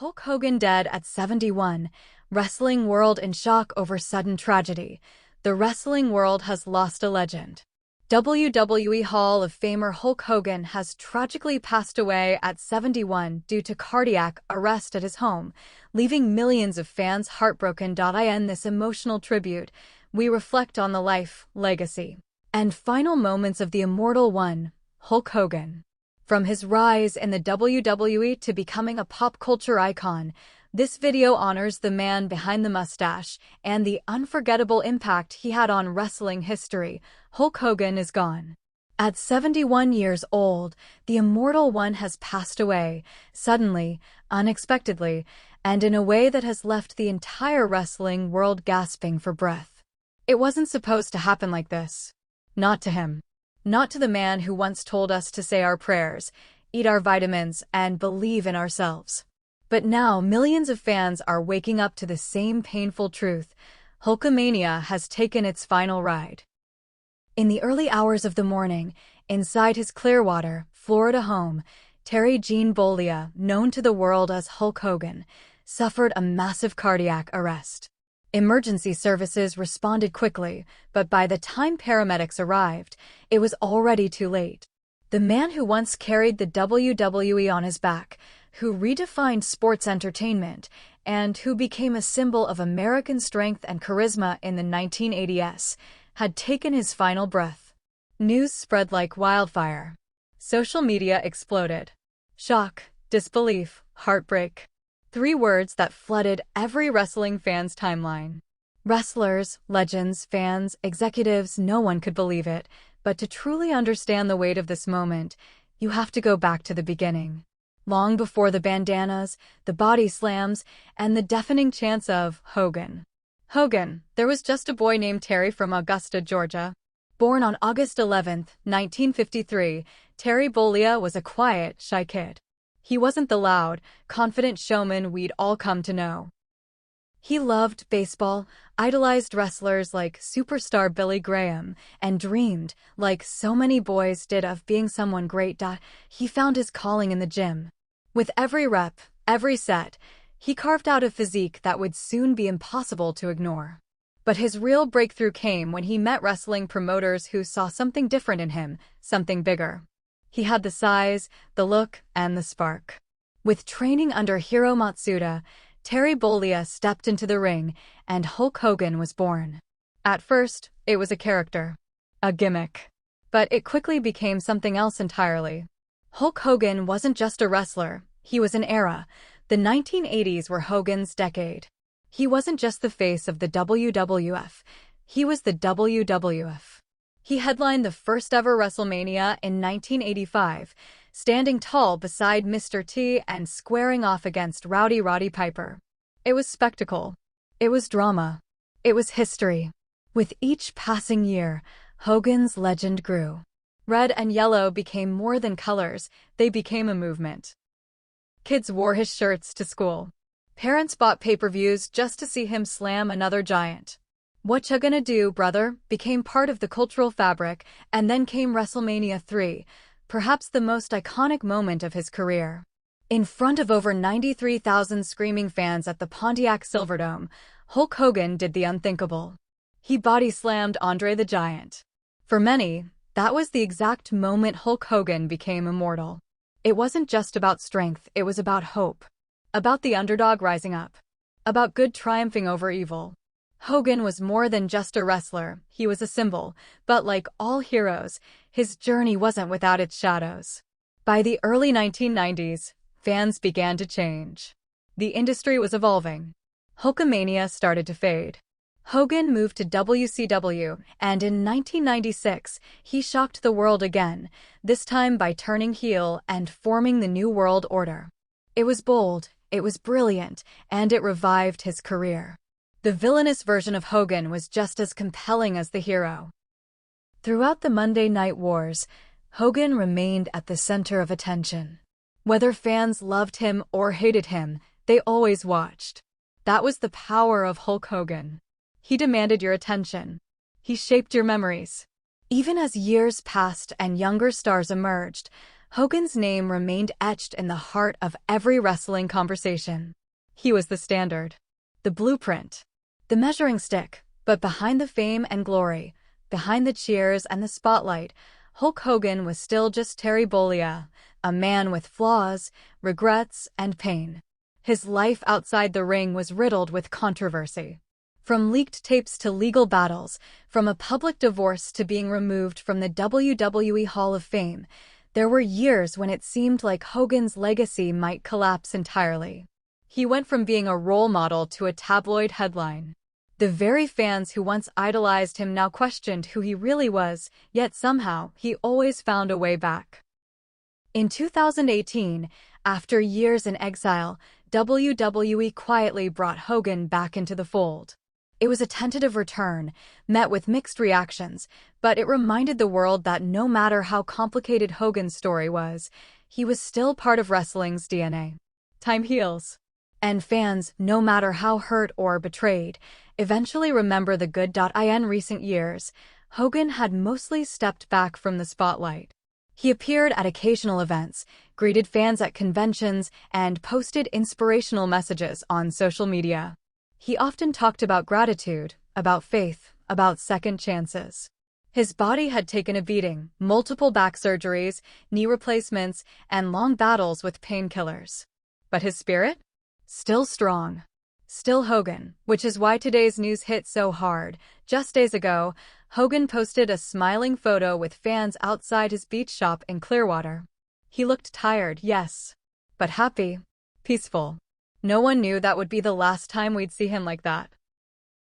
Hulk Hogan dead at 71. Wrestling world in shock over sudden tragedy. The wrestling world has lost a legend. WWE Hall of Famer Hulk Hogan has tragically passed away at 71 due to cardiac arrest at his home, leaving millions of fans heartbroken. In this emotional tribute, we reflect on the life, legacy, and final moments of the immortal one, Hulk Hogan. From his rise in the WWE to becoming a pop culture icon, this video honors the man behind the mustache and the unforgettable impact he had on wrestling history. Hulk Hogan is gone. At 71 years old, the immortal one has passed away, suddenly, unexpectedly, and in a way that has left the entire wrestling world gasping for breath. It wasn't supposed to happen like this. Not to him. Not to the man who once told us to say our prayers, eat our vitamins, and believe in ourselves. But now millions of fans are waking up to the same painful truth. Hulkamania has taken its final ride. In the early hours of the morning, inside his Clearwater, Florida home, Terry Gene Bollea, known to the world as Hulk Hogan, suffered a massive cardiac arrest. Emergency services responded quickly, but by the time paramedics arrived, it was already too late. The man who once carried the WWE on his back, who redefined sports entertainment, and who became a symbol of American strength and charisma in the 1980s, had taken his final breath. News spread like wildfire. Social media exploded. Shock, disbelief, heartbreak. 3 words that flooded every wrestling fan's timeline. Wrestlers, legends, fans, executives, no one could believe it, but to truly understand the weight of this moment, you have to go back to the beginning. Long before the bandanas, the body slams, and the deafening chants of Hogan. Hogan, there was just a boy named Terry from Augusta, Georgia. Born on August 11, 1953, Terry Bollea was a quiet, shy kid. He wasn't the loud, confident showman we'd all come to know. He loved baseball, idolized wrestlers like superstar Billy Graham, and dreamed, like so many boys did, of being someone great. He found his calling in the gym. With every rep, every set, he carved out a physique that would soon be impossible to ignore. But his real breakthrough came when he met wrestling promoters who saw something different in him, something bigger. He had the size, the look, and the spark. With training under Hiro Matsuda, Terry Bollea stepped into the ring, and Hulk Hogan was born. At first, it was a character. A gimmick. But it quickly became something else entirely. Hulk Hogan wasn't just a wrestler, he was an era. The 1980s were Hogan's decade. He wasn't just the face of the WWF, he was the WWF. He headlined the first-ever WrestleMania in 1985, standing tall beside Mr. T and squaring off against Rowdy Roddy Piper. It was spectacle. It was drama. It was history. With each passing year, Hogan's legend grew. Red and yellow became more than colors, they became a movement. Kids wore his shirts to school. Parents bought pay-per-views just to see him slam another giant. "What ya gonna do, brother?" became part of the cultural fabric, and then came WrestleMania 3, perhaps the most iconic moment of his career. In front of over 93,000 screaming fans at the Pontiac Silverdome, Hulk Hogan did the unthinkable. He body-slammed Andre the Giant. For many, that was the exact moment Hulk Hogan became immortal. It wasn't just about strength, it was about hope. About the underdog rising up. About good triumphing over evil. Hogan was more than just a wrestler, he was a symbol, but like all heroes, his journey wasn't without its shadows. By the early 1990s, fans began to change. The industry was evolving. Hulkamania started to fade. Hogan moved to WCW, and in 1996, he shocked the world again, this time by turning heel and forming the New World Order. It was bold, it was brilliant, and it revived his career. The villainous version of Hogan was just as compelling as the hero. Throughout the Monday Night Wars, Hogan remained at the center of attention. Whether fans loved him or hated him, they always watched. That was the power of Hulk Hogan. He demanded your attention. He shaped your memories. Even as years passed and younger stars emerged, Hogan's name remained etched in the heart of every wrestling conversation. He was the standard, the blueprint, the measuring stick. But behind the fame and glory, behind the cheers and the spotlight, Hulk Hogan was still just Terry Bollea, a man with flaws, regrets, and pain. His life outside the ring was riddled with controversy. From leaked tapes to legal battles, from a public divorce to being removed from the WWE Hall of Fame, there were years when it seemed like Hogan's legacy might collapse entirely. He went from being a role model to a tabloid headline. The very fans who once idolized him now questioned who he really was, yet somehow he always found a way back. In 2018, after years in exile, WWE quietly brought Hogan back into the fold. It was a tentative return, met with mixed reactions, but it reminded the world that no matter how complicated Hogan's story was, he was still part of wrestling's DNA. Time heals. And fans, no matter how hurt or betrayed, eventually remember the good. In recent years, Hogan had mostly stepped back from the spotlight. He appeared at occasional events, greeted fans at conventions, and posted inspirational messages on social media. He often talked about gratitude, about faith, about second chances. His body had taken a beating, multiple back surgeries, knee replacements, and long battles with painkillers. But his spirit? Still strong. Still Hogan, which is why today's news hit so hard. Just days ago, Hogan posted a smiling photo with fans outside his beach shop in Clearwater. He looked tired, yes, but happy, peaceful. No one knew that would be the last time we'd see him like that.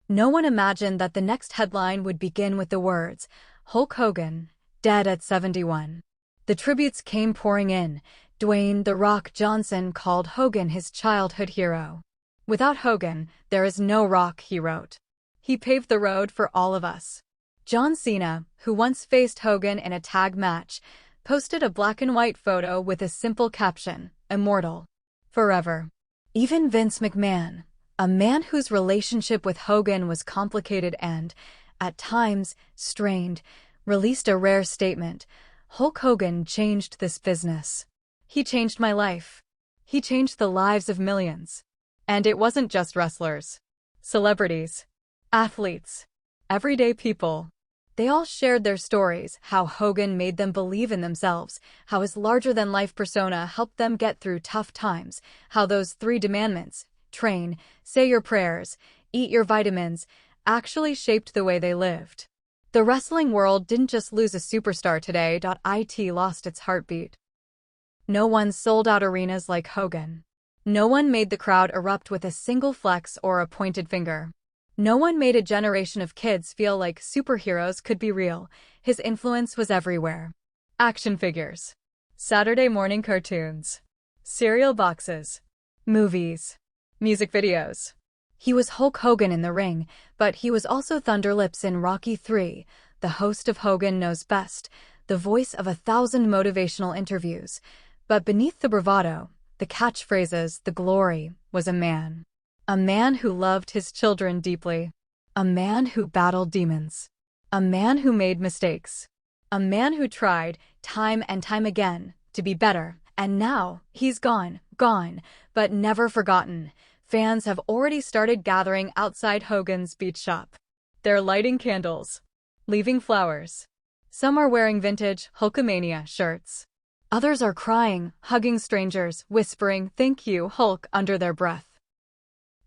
No one imagined that the next headline would begin with the words, "Hulk Hogan, dead at 71. The tributes came pouring in. Dwayne "The Rock" Johnson called Hogan his childhood hero. "Without Hogan, there is no Rock," he wrote. "He paved the road for all of us." John Cena, who once faced Hogan in a tag match, posted a black-and-white photo with a simple caption, "Immortal. Forever." Even Vince McMahon, a man whose relationship with Hogan was complicated and, at times, strained, released a rare statement, "Hulk Hogan changed this business. He changed my life. He changed the lives of millions." And it wasn't just wrestlers. Celebrities, athletes, everyday people. They all shared their stories, how Hogan made them believe in themselves, how his larger-than-life persona helped them get through tough times, how those 3 commandments, train, say your prayers, eat your vitamins, actually shaped the way they lived. The wrestling world didn't just lose a superstar today. It lost its heartbeat. No one sold out arenas like Hogan. No one made the crowd erupt with a single flex or a pointed finger. No one made a generation of kids feel like superheroes could be real. His influence was everywhere. Action figures, Saturday morning cartoons, cereal boxes, movies, music videos. He was Hulk Hogan in the ring, but he was also Thunderlips in Rocky III, the host of Hogan Knows Best, the voice of 1,000 motivational interviews. But beneath the bravado, the catchphrases, the glory, was a man. A man who loved his children deeply. A man who battled demons. A man who made mistakes. A man who tried, time and time again, to be better. And now, he's gone, but never forgotten. Fans have already started gathering outside Hogan's beach shop. They're lighting candles, leaving flowers. Some are wearing vintage Hulkamania shirts. Others are crying, hugging strangers, whispering, "Thank you, Hulk," under their breath.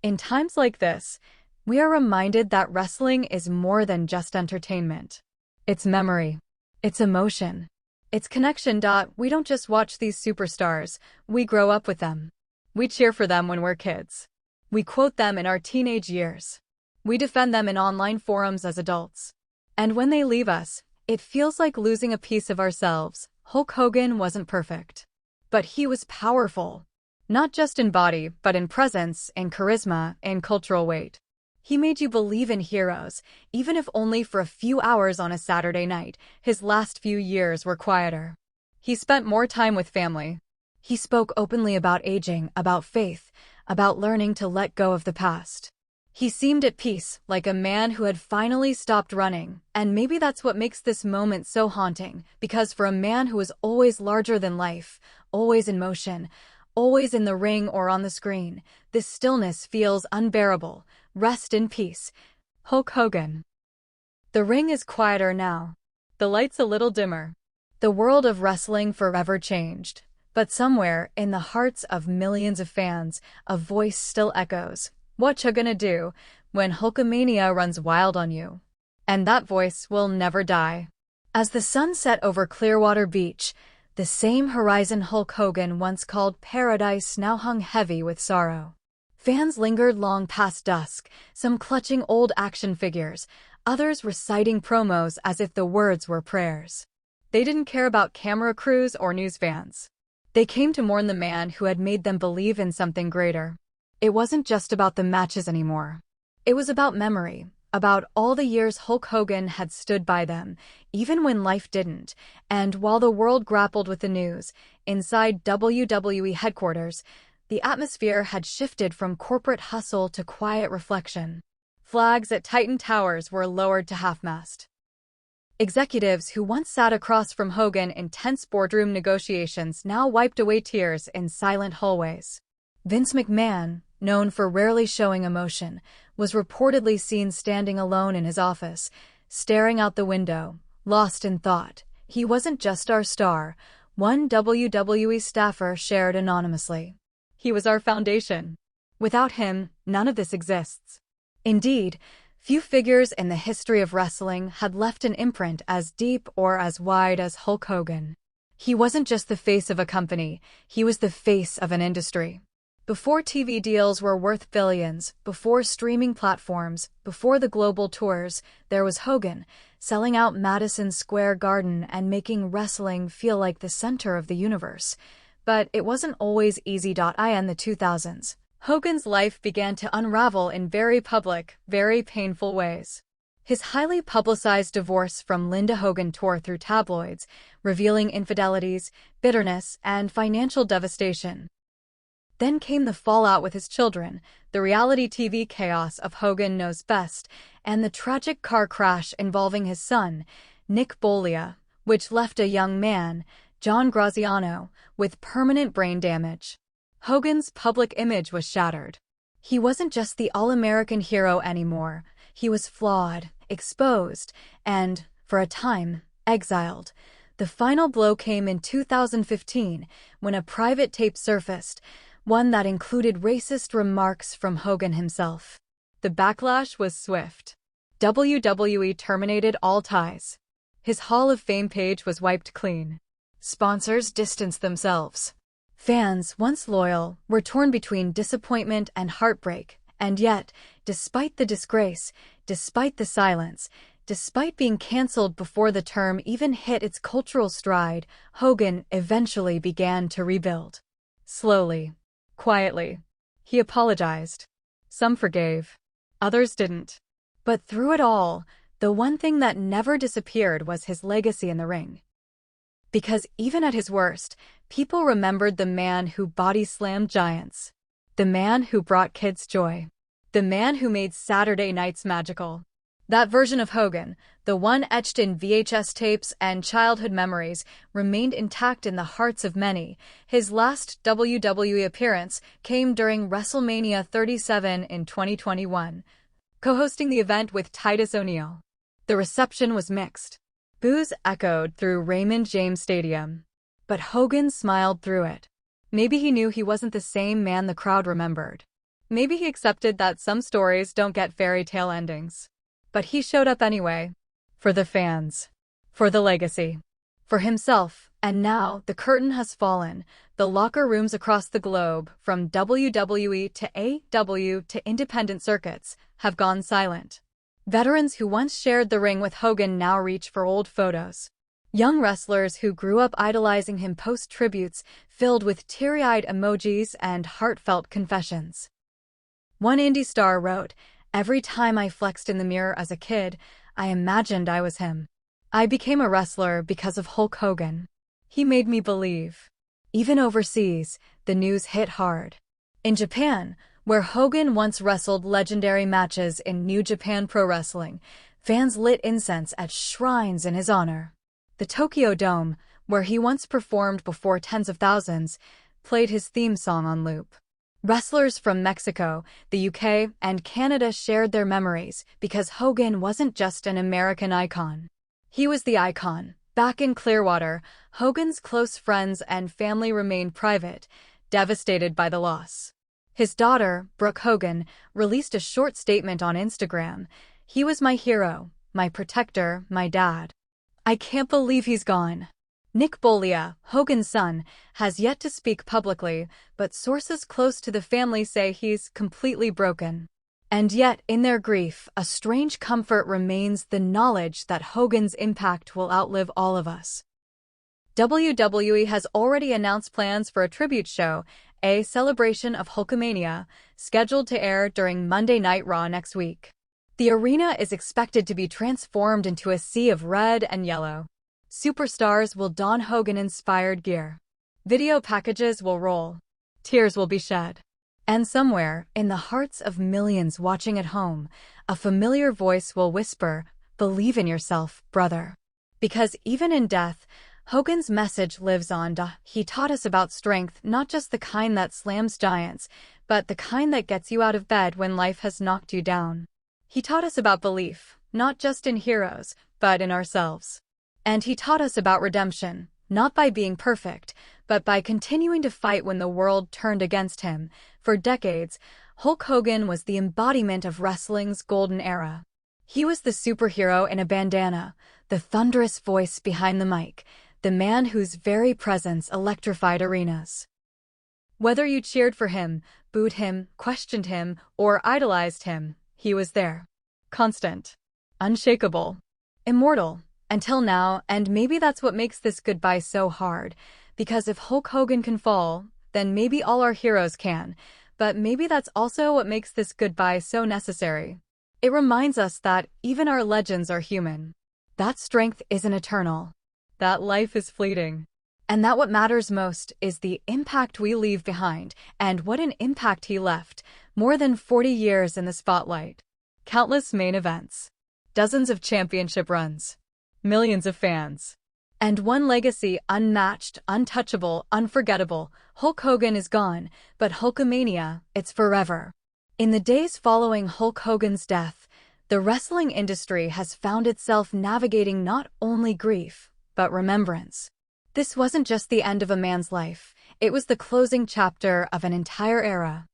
In times like this, we are reminded that wrestling is more than just entertainment. It's memory. It's emotion. It's connection. We don't just watch these superstars, we grow up with them. We cheer for them when we're kids. We quote them in our teenage years. We defend them in online forums as adults. And when they leave us, it feels like losing a piece of ourselves. Hulk Hogan wasn't perfect. But he was powerful. Not just in body, but in presence, in charisma, in cultural weight. He made you believe in heroes, even if only for a few hours on a Saturday night. His last few years were quieter. He spent more time with family. He spoke openly about aging, about faith, about learning to let go of the past. He seemed at peace, like a man who had finally stopped running, and maybe that's what makes this moment so haunting, because for a man who was always larger than life, always in motion, always in the ring or on the screen, this stillness feels unbearable. Rest in peace, Hulk Hogan. The ring is quieter now. The lights a little dimmer. The world of wrestling forever changed. But somewhere, in the hearts of millions of fans, a voice still echoes. What you gonna do when Hulkamania runs wild on you? And that voice will never die. As the sun set over Clearwater Beach, the same horizon Hulk Hogan once called paradise now hung heavy with sorrow. Fans lingered long past dusk, some clutching old action figures, others reciting promos as if the words were prayers. They didn't care about camera crews or news fans. They came to mourn the man who had made them believe in something greater. It wasn't just about the matches anymore. It was about memory, about all the years Hulk Hogan had stood by them, even when life didn't, and while the world grappled with the news, inside WWE headquarters, the atmosphere had shifted from corporate hustle to quiet reflection. Flags at Titan Towers were lowered to half-mast. Executives who once sat across from Hogan in tense boardroom negotiations now wiped away tears in silent hallways. Vince McMahon, known for rarely showing emotion, was reportedly seen standing alone in his office, staring out the window, lost in thought. He wasn't just our star, one WWE staffer shared anonymously. He was our foundation. Without him, none of this exists. Indeed, few figures in the history of wrestling had left an imprint as deep or as wide as Hulk Hogan. He wasn't just the face of a company, he was the face of an industry. Before TV deals were worth billions, before streaming platforms, before the global tours, there was Hogan, selling out Madison Square Garden and making wrestling feel like the center of the universe. But it wasn't always easy. In the 2000s, Hogan's life began to unravel in very public, very painful ways. His highly publicized divorce from Linda Hogan tore through tabloids, revealing infidelities, bitterness, and financial devastation. Then came the fallout with his children, the reality TV chaos of Hogan Knows Best, and the tragic car crash involving his son, Nick Bolia, which left a young man, John Graziano, with permanent brain damage. Hogan's public image was shattered. He wasn't just the all-American hero anymore. He was flawed, exposed, and, for a time, exiled. The final blow came in 2015, when a private tape surfaced, one that included racist remarks from Hogan himself. The backlash was swift. WWE terminated all ties. His Hall of Fame page was wiped clean. Sponsors distanced themselves. Fans, once loyal, were torn between disappointment and heartbreak, and yet, despite the disgrace, despite the silence, despite being cancelled before the term even hit its cultural stride, Hogan eventually began to rebuild. Slowly. Quietly. He apologized. Some forgave. Others didn't. But through it all, the one thing that never disappeared was his legacy in the ring. Because even at his worst, people remembered the man who body-slammed giants. The man who brought kids joy. The man who made Saturday nights magical. That version of Hogan, the one etched in VHS tapes and childhood memories, remained intact in the hearts of many. His last WWE appearance came during WrestleMania 37 in 2021, co-hosting the event with Titus O'Neil. The reception was mixed. Boos echoed through Raymond James Stadium. But Hogan smiled through it. Maybe he knew he wasn't the same man the crowd remembered. Maybe he accepted that some stories don't get fairy tale endings. But he showed up anyway. For the fans. For the legacy. For himself. And now, the curtain has fallen. The locker rooms across the globe, from WWE to AEW to independent circuits, have gone silent. Veterans who once shared the ring with Hogan now reach for old photos. Young wrestlers who grew up idolizing him post tributes filled with teary-eyed emojis and heartfelt confessions. One indie star wrote, "Every time I flexed in the mirror as a kid, I imagined I was him. I became a wrestler because of Hulk Hogan. He made me believe." Even overseas, the news hit hard. In Japan, Where Hogan once wrestled legendary matches in New Japan Pro Wrestling, fans lit incense at shrines in his honor. The Tokyo Dome, where he once performed before tens of thousands, played his theme song on loop. Wrestlers from Mexico, the UK, and Canada shared their memories because Hogan wasn't just an American icon. He was the icon. Back in Clearwater, Hogan's close friends and family remained private, devastated by the loss. His daughter, Brooke Hogan, released a short statement on Instagram. "He was my hero, my protector, my dad. I can't believe he's gone." Nick Bolia, Hogan's son, has yet to speak publicly, but sources close to the family say he's completely broken. And yet, in their grief, a strange comfort remains: the knowledge that Hogan's impact will outlive all of us. WWE has already announced plans for a tribute show, a celebration of Hulkamania, scheduled to air during Monday Night Raw next week. The arena is expected to be transformed into a sea of red and yellow. Superstars will don Hogan-inspired gear. Video packages will roll. Tears will be shed. And somewhere, in the hearts of millions watching at home, a familiar voice will whisper, "Believe in yourself, brother." Because even in death, Hogan's message lives on. He taught us about strength, not just the kind that slams giants, but the kind that gets you out of bed when life has knocked you down. He taught us about belief, not just in heroes, but in ourselves. And he taught us about redemption, not by being perfect, but by continuing to fight when the world turned against him. For decades, Hulk Hogan was the embodiment of wrestling's golden era. He was the superhero in a bandana, the thunderous voice behind the mic, the man whose very presence electrified arenas. Whether you cheered for him, booed him, questioned him, or idolized him, he was there. Constant. Unshakable. Immortal. Until now, and maybe that's what makes this goodbye so hard, because if Hulk Hogan can fall, then maybe all our heroes can, but maybe that's also what makes this goodbye so necessary. It reminds us that even our legends are human. That strength isn't eternal. That life is fleeting. And that what matters most is the impact we leave behind, and what an impact he left. More than 40 years in the spotlight. Countless main events. Dozens of championship runs. Millions of fans. And one legacy unmatched, untouchable, unforgettable. Hulk Hogan is gone, but Hulkamania, it's forever. In the days following Hulk Hogan's death, the wrestling industry has found itself navigating not only grief, but remembrance. This wasn't just the end of a man's life, it was the closing chapter of an entire era.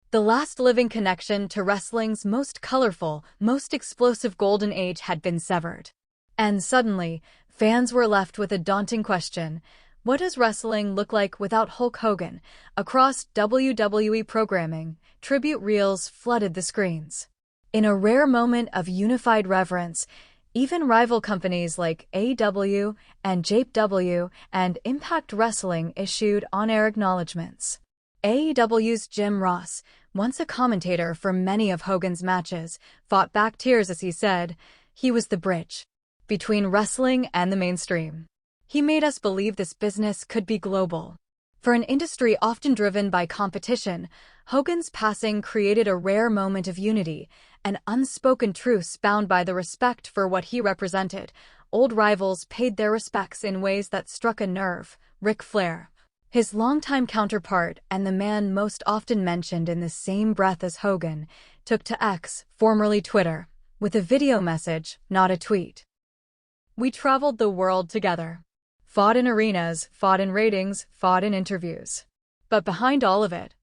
The last living connection to wrestling's most colorful, most explosive golden age had been severed. And suddenly, fans were left with a daunting question: what does wrestling look like without Hulk Hogan? Across WWE programming, tribute reels flooded the screens. In a rare moment of unified reverence, even rival companies like AEW and JPW and Impact Wrestling issued on-air acknowledgments. AEW's Jim Ross, once a commentator for many of Hogan's matches, fought back tears as he said, "He was the bridge between wrestling and the mainstream. He made us believe this business could be global." For an industry often driven by competition, Hogan's passing created a rare moment of unity, an unspoken truce bound by the respect for what he represented. Old rivals paid their respects in ways that struck a nerve. Ric Flair, his longtime counterpart and the man most often mentioned in the same breath as Hogan, took to X, formerly Twitter, with a video message, not a tweet. "We traveled the world together. Fought in arenas, fought in ratings, fought in interviews. But behind all of it,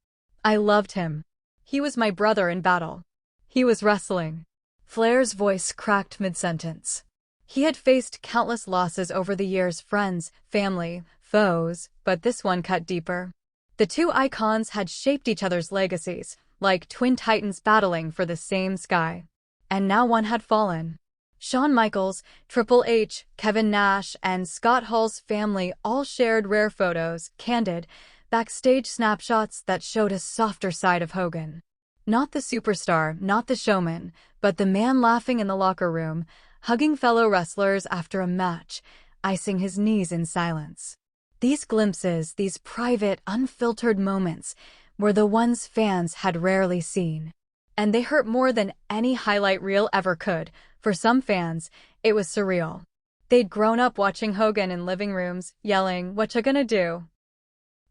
I loved him. He was my brother in battle. He was wrestling." Flair's voice cracked mid-sentence. He had faced countless losses over the years: friends, family, foes, but this one cut deeper. The two icons had shaped each other's legacies, like twin titans battling for the same sky. And now one had fallen. Shawn Michaels, Triple H, Kevin Nash, and Scott Hall's family all shared rare photos, candid, backstage snapshots that showed a softer side of Hogan. Not the superstar, not the showman, but the man laughing in the locker room, hugging fellow wrestlers after a match, icing his knees in silence. These glimpses, these private, unfiltered moments, were the ones fans had rarely seen. And they hurt more than any highlight reel ever could. For some fans, it was surreal. They'd grown up watching Hogan in living rooms, yelling, "What ya gonna do?"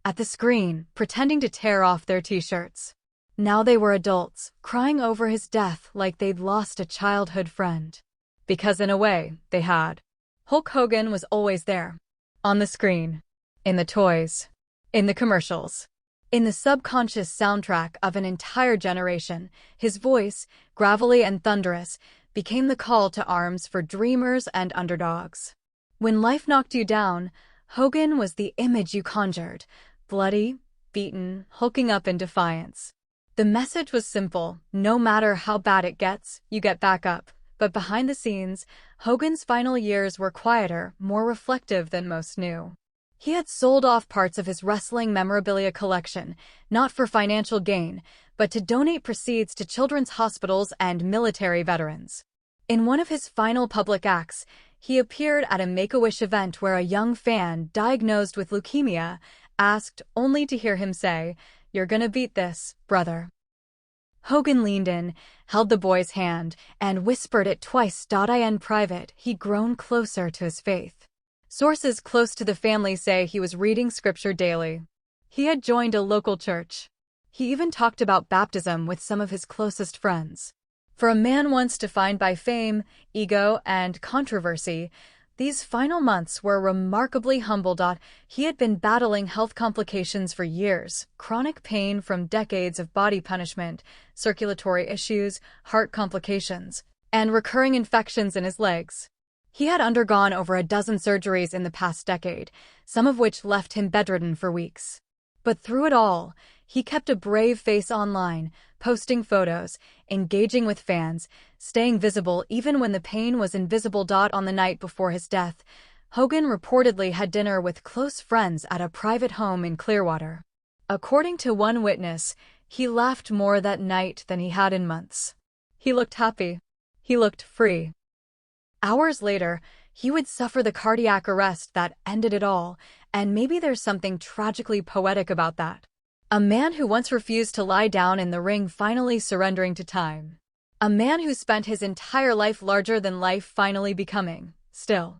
at the screen, pretending to tear off their t-shirts. Now they were adults, crying over his death like they'd lost a childhood friend. Because in a way, they had. Hulk Hogan was always there. On the screen. In the toys. In the commercials. In the subconscious soundtrack of an entire generation, his voice, gravelly and thunderous, became the call to arms for dreamers and underdogs. When life knocked you down, Hogan was the image you conjured, bloody, beaten, hulking up in defiance. The message was simple: no matter how bad it gets, you get back up. But behind the scenes, Hogan's final years were quieter, more reflective than most knew. He had sold off parts of his wrestling memorabilia collection, not for financial gain, but to donate proceeds to children's hospitals and military veterans. In one of his final public acts, he appeared at a Make-A-Wish event where a young fan diagnosed with leukemia asked, only to hear him say, "You're gonna beat this, brother." Hogan leaned in, held the boy's hand, and whispered it twice. In private, he'd grown closer to his faith. Sources close to the family say he was reading scripture daily. He had joined a local church. He even talked about baptism with some of his closest friends. For a man once defined by fame, ego, and controversy, these final months were remarkably humble. He had been battling health complications for years, chronic pain from decades of body punishment, circulatory issues, heart complications, and recurring infections in his legs. He had undergone over a dozen surgeries in the past decade, some of which left him bedridden for weeks. But through it all, he kept a brave face online, posting photos, engaging with fans, staying visible even when the pain was invisible. On the night before his death, Hogan reportedly had dinner with close friends at a private home in Clearwater. According to one witness, he laughed more that night than he had in months. He looked happy. He looked free. Hours later, he would suffer the cardiac arrest that ended it all, and maybe there's something tragically poetic about that. A man who once refused to lie down in the ring finally surrendering to time. A man who spent his entire life larger than life finally becoming still.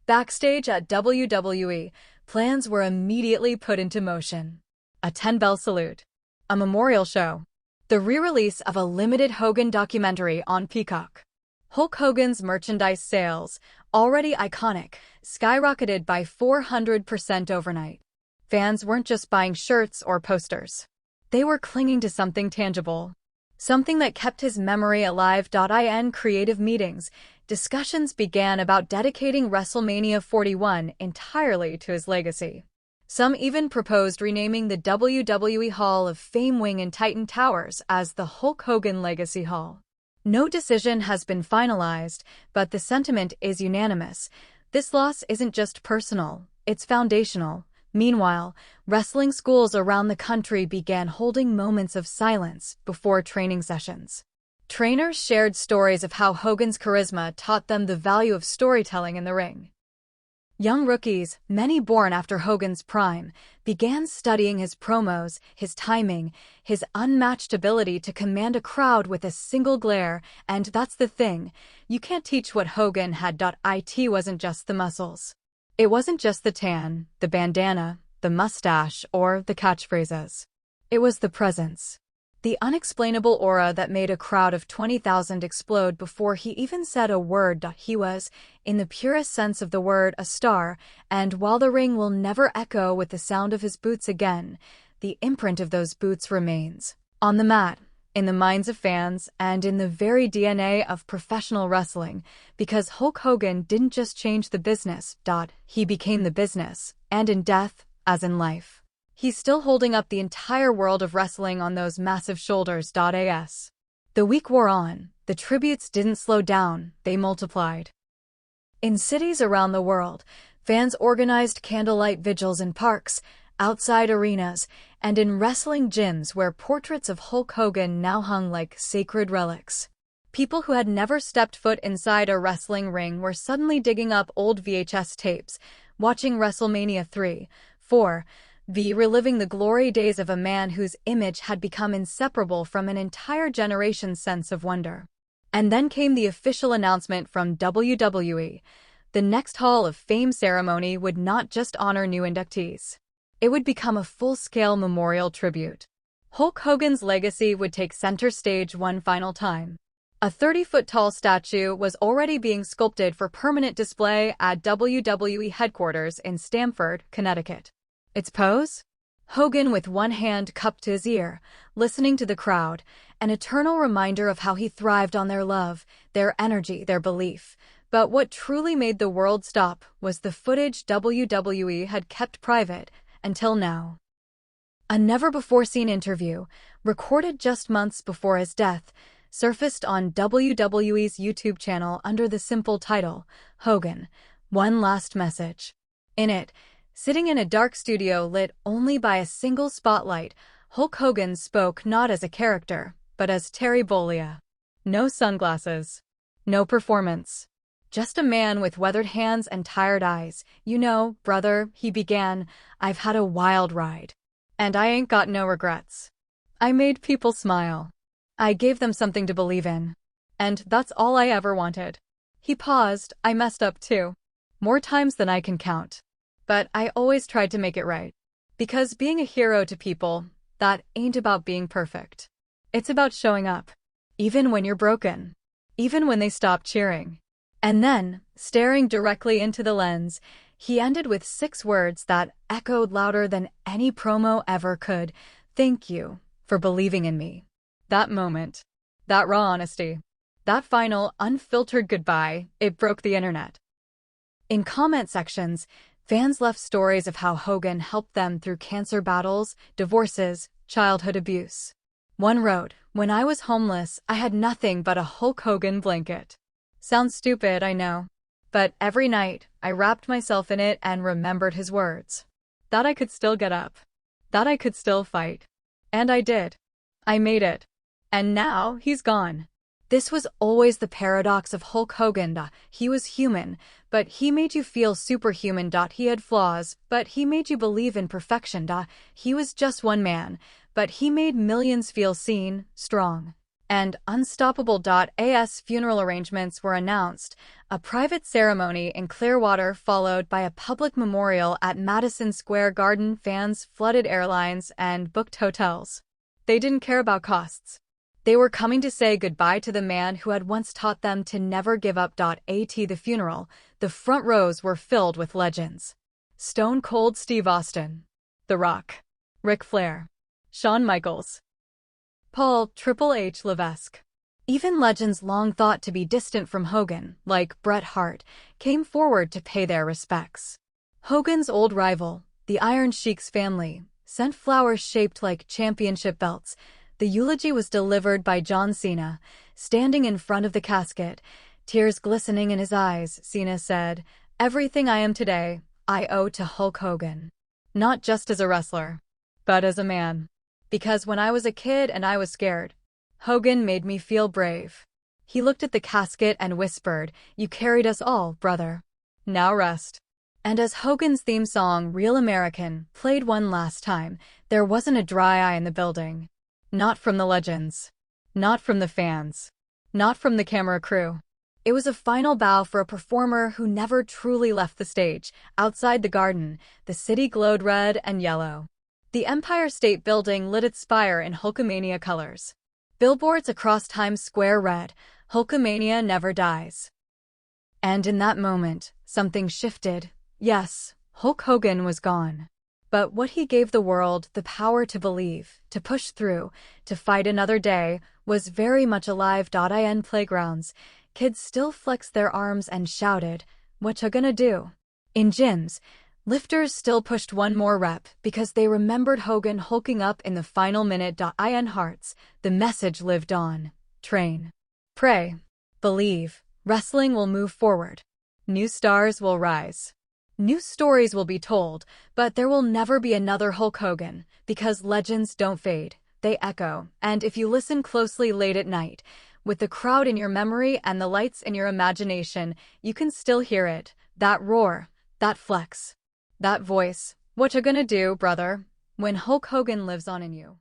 Backstage at WWE, plans were immediately put into motion. A 10-bell salute. A memorial show. The re-release of a limited Hogan documentary on Peacock. Hulk Hogan's merchandise sales, already iconic, skyrocketed by 400% overnight. Fans weren't just buying shirts or posters. They were clinging to something tangible. Something that kept his memory alive. In creative meetings, discussions began about dedicating WrestleMania 41 entirely to his legacy. Some even proposed renaming the WWE Hall of Fame wing in Titan Towers as the Hulk Hogan Legacy Hall. No decision has been finalized, but the sentiment is unanimous. This loss isn't just personal, it's foundational. Meanwhile, wrestling schools around the country began holding moments of silence before training sessions. Trainers shared stories of how Hogan's charisma taught them the value of storytelling in the ring. Young rookies, many born after Hogan's prime, began studying his promos, his timing, his unmatched ability to command a crowd with a single glare, and that's the thing, you can't teach what Hogan had. It wasn't just the muscles. It wasn't just the tan, the bandana, the mustache, or the catchphrases. It was the presence. The unexplainable aura that made a crowd of 20,000 explode before he even said a word. He was, in the purest sense of the word, a star, and while the ring will never echo with the sound of his boots again, the imprint of those boots remains. On the mat, in the minds of fans, and in the very DNA of professional wrestling, because Hulk Hogan didn't just change the business. He became the business, and in death, as in life. He's still holding up the entire world of wrestling on those massive shoulders. The week wore on. The tributes didn't slow down, they multiplied. In cities around the world, fans organized candlelight vigils in parks, outside arenas, and in wrestling gyms where portraits of Hulk Hogan now hung like sacred relics. People who had never stepped foot inside a wrestling ring were suddenly digging up old VHS tapes, watching WrestleMania 3, 4, reliving the glory days of a man whose image had become inseparable from an entire generation's sense of wonder. And then came the official announcement from WWE. The next Hall of Fame ceremony would not just honor new inductees. It would become a full-scale memorial tribute. Hulk Hogan's legacy would take center stage one final time. A 30-foot-tall statue was already being sculpted for permanent display at WWE headquarters in Stamford, Connecticut. Its pose? Hogan with one hand cupped to his ear, listening to the crowd, an eternal reminder of how he thrived on their love, their energy, their belief. But what truly made the world stop was the footage WWE had kept private until now. A never-before-seen interview, recorded just months before his death, surfaced on WWE's YouTube channel under the simple title, Hogan, One Last Message. In it, sitting in a dark studio lit only by a single spotlight, Hulk Hogan spoke not as a character, but as Terry Bollea. No sunglasses. No performance. Just a man with weathered hands and tired eyes. "You know, brother," he began, "I've had a wild ride. And I ain't got no regrets. I made people smile. I gave them something to believe in. And that's all I ever wanted." He paused. "I messed up too. More times than I can count. But I always tried to make it right. Because being a hero to people, that ain't about being perfect. It's about showing up. Even when you're broken. Even when they stop cheering." And then, staring directly into the lens, he ended with 6 words that echoed louder than any promo ever could. "Thank you for believing in me." That moment, that raw honesty, that final, unfiltered goodbye, it broke the internet. In comment sections, fans left stories of how Hogan helped them through cancer battles, divorces, childhood abuse. One wrote, "When I was homeless, I had nothing but a Hulk Hogan blanket." Sounds stupid, I know. But every night, I wrapped myself in it and remembered his words. That I could still get up. That I could still fight. And I did. I made it. And now, he's gone. This was always the paradox of Hulk Hogan. He was human, but he made you feel superhuman. He had flaws, but he made you believe in perfection. He was just one man, but he made millions feel seen, strong, and unstoppable. As funeral arrangements were announced, a private ceremony in Clearwater followed by a public memorial at Madison Square Garden. Fans flooded airlines and booked hotels. They didn't care about costs. They were coming to say goodbye to the man who had once taught them to never give up. At the funeral, the front rows were filled with legends. Stone Cold Steve Austin, The Rock, Ric Flair, Shawn Michaels, Paul "TripleH" Levesque. Even legends long thought to be distant from Hogan, like Bret Hart, came forward to pay their respects. Hogan's old rival, the Iron Sheik's family, sent flowers shaped like championship belts. The eulogy was delivered by John Cena, standing in front of the casket, tears glistening in his eyes. Cena said, "Everything I am today, I owe to Hulk Hogan. Not just as a wrestler, but as a man. Because when I was a kid and I was scared, Hogan made me feel brave." He looked at the casket and whispered, "You carried us all, brother. Now rest." And as Hogan's theme song, Real American, played one last time, there wasn't a dry eye in the building. Not from the legends. Not from the fans. Not from the camera crew. It was a final bow for a performer who never truly left the stage. Outside the Garden, the city glowed red and yellow. The Empire State Building lit its spire in Hulkamania colors. Billboards across Times Square read, "Hulkamania never dies." And in that moment, something shifted. Yes, Hulk Hogan was gone. But what he gave the world, the power to believe, to push through, to fight another day, was very much alive. In playgrounds, kids still flexed their arms and shouted, "What ya gonna do?" In gyms, lifters still pushed one more rep because they remembered Hogan hulking up in the final minute. In hearts, the message lived on. Train. Pray. Believe. Wrestling will move forward. New stars will rise. New stories will be told, but there will never be another Hulk Hogan, because legends don't fade, they echo. And if you listen closely late at night, with the crowd in your memory and the lights in your imagination, you can still hear it, that roar, that flex, that voice. What you gonna do, brother, when Hulk Hogan lives on in you?